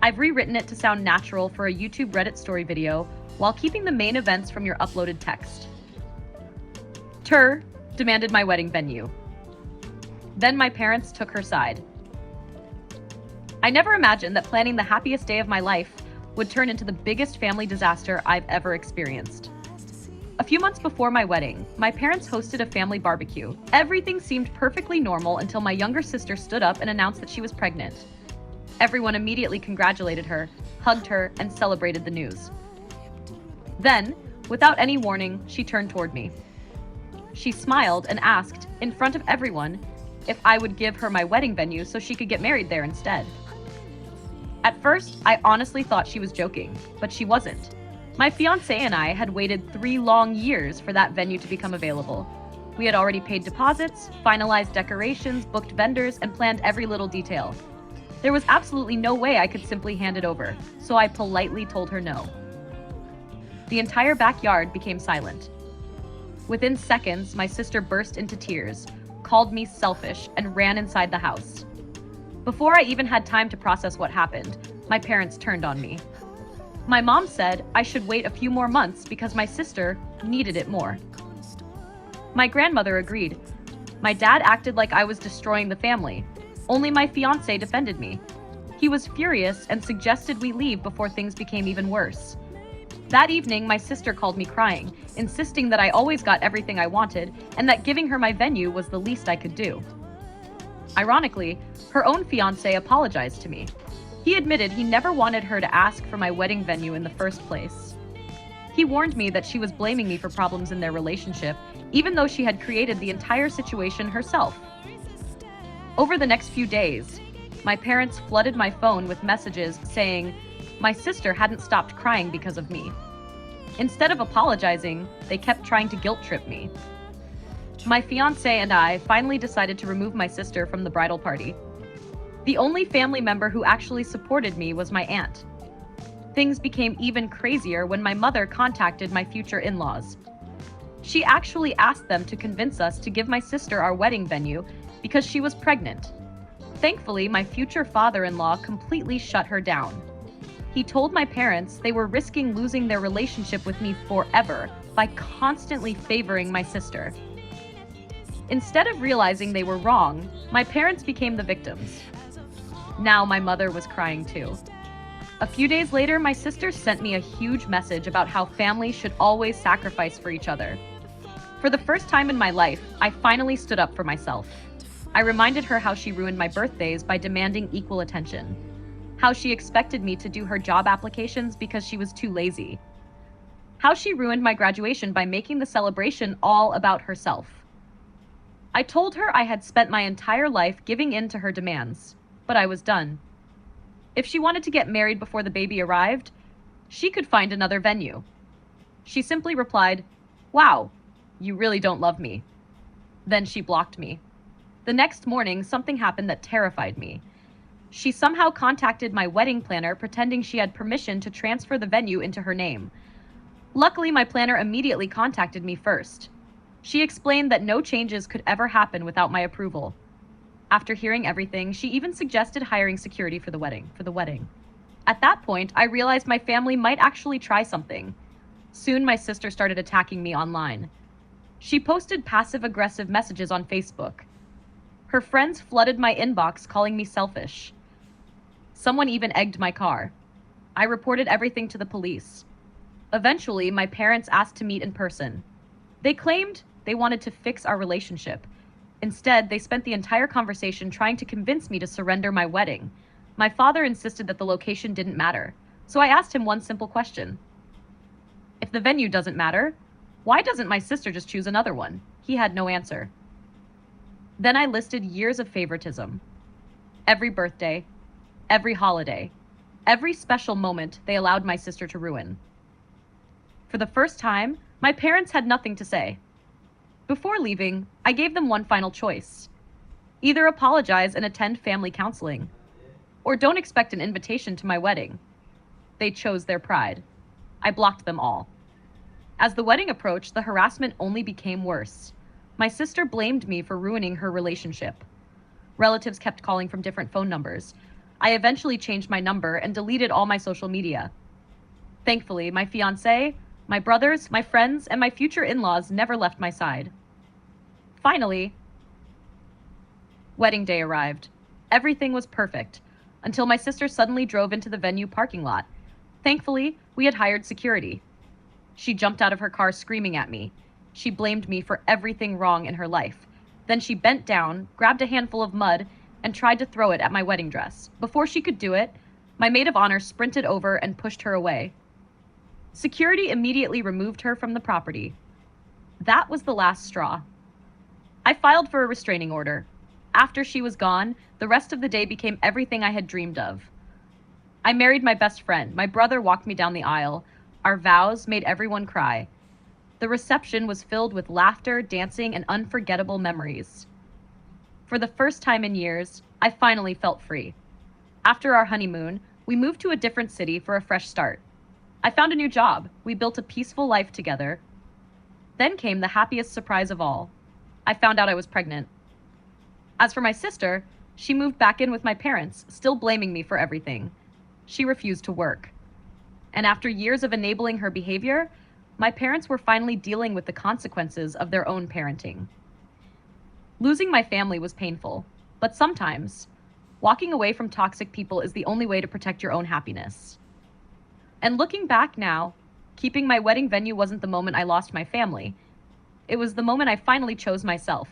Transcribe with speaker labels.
Speaker 1: I've rewritten it to sound natural for a YouTube Reddit story video while keeping the main events from your uploaded text. Tur demanded my wedding venue. Then my parents took her side. I never imagined that planning the happiest day of my life would turn into the biggest family disaster I've ever experienced. A few months before my wedding, my parents hosted a family barbecue. Everything seemed perfectly normal until my younger sister stood up and announced that she was pregnant. Everyone immediately congratulated her, hugged her, and celebrated the news. Then, without any warning, she turned toward me. She smiled and asked, in front of everyone, if I would give her my wedding venue so she could get married there instead. At first, I honestly thought she was joking, but she wasn't. My fiancé and I had waited 3 long years for that venue to become available. We had already paid deposits, finalized decorations, booked vendors, and planned every little detail. There was absolutely no way I could simply hand it over, so I politely told her no. The entire backyard became silent. Within seconds, my sister burst into tears, called me selfish, and ran inside the house. Before I even had time to process what happened, my parents turned on me. My mom said I should wait a few more months because my sister needed it more. My grandmother agreed. My dad acted like I was destroying the family. Only my fiancé defended me. He was furious and suggested we leave before things became even worse. That evening, my sister called me crying, insisting that I always got everything I wanted and that giving her my venue was the least I could do. Ironically, her own fiancé apologized to me. He admitted he never wanted her to ask for my wedding venue in the first place. He warned me that she was blaming me for problems in their relationship, even though she had created the entire situation herself. Over the next few days, my parents flooded my phone with messages saying my sister hadn't stopped crying because of me. Instead of apologizing, they kept trying to guilt trip me. My fiancé and I finally decided to remove my sister from the bridal party. The only family member who actually supported me was my aunt. Things became even crazier when my mother contacted my future in-laws. She actually asked them to convince us to give my sister our wedding venue because she was pregnant. Thankfully, my future father-in-law completely shut her down. He told my parents they were risking losing their relationship with me forever by constantly favoring my sister. Instead of realizing they were wrong, my parents became the victims. Now my mother was crying too. A few days later, my sister sent me a huge message about how families should always sacrifice for each other. For the first time in my life, I finally stood up for myself. I reminded her how she ruined my birthdays by demanding equal attention, how she expected me to do her job applications because she was too lazy, how she ruined my graduation by making the celebration all about herself. I told her I had spent my entire life giving in to her demands, but I was done. If she wanted to get married before the baby arrived, she could find another venue. She simply replied, "Wow, you really don't love me." Then she blocked me. The next morning, something happened that terrified me. She somehow contacted my wedding planner pretending she had permission to transfer the venue into her name. Luckily, my planner immediately contacted me first. She explained that no changes could ever happen without my approval. After hearing everything, she even suggested hiring security for the wedding. At that point, I realized my family might actually try something. Soon, my sister started attacking me online. She posted passive-aggressive messages on Facebook. Her friends flooded my inbox calling me selfish. Someone even egged my car. I reported everything to the police. Eventually, my parents asked to meet in person. They claimed they wanted to fix our relationship. Instead, they spent the entire conversation trying to convince me to surrender my wedding. My father insisted that the location didn't matter, so I asked him one simple question. If the venue doesn't matter, why doesn't my sister just choose another one? He had no answer. Then I listed years of favoritism. Every birthday, every holiday, every special moment they allowed my sister to ruin. For the first time, my parents had nothing to say. Before leaving, I gave them one final choice. Either apologize and attend family counseling, or don't expect an invitation to my wedding. They chose their pride. I blocked them all. As the wedding approached, the harassment only became worse. My sister blamed me for ruining her relationship. Relatives kept calling from different phone numbers. I eventually changed my number and deleted all my social media. Thankfully, my fiancé, my brothers, my friends, and my future in-laws never left my side. Finally, wedding day arrived. Everything was perfect, until my sister suddenly drove into the venue parking lot. Thankfully, we had hired security. She jumped out of her car screaming at me. She blamed me for everything wrong in her life. Then she bent down, grabbed a handful of mud, and tried to throw it at my wedding dress. Before she could do it, my maid of honor sprinted over and pushed her away. Security immediately removed her from the property. That was the last straw. I filed for a restraining order. After she was gone, the rest of the day became everything I had dreamed of. I married my best friend. My brother walked me down the aisle. Our vows made everyone cry. The reception was filled with laughter, dancing, and unforgettable memories. For the first time in years, I finally felt free. After our honeymoon, we moved to a different city for a fresh start. I found a new job. We built a peaceful life together. Then came the happiest surprise of all. I found out I was pregnant. As for my sister, she moved back in with my parents, still blaming me for everything. She refused to work. And after years of enabling her behavior, my parents were finally dealing with the consequences of their own parenting. Losing my family was painful, but sometimes, walking away from toxic people is the only way to protect your own happiness. And looking back now, keeping my wedding venue wasn't the moment I lost my family. It was the moment I finally chose myself.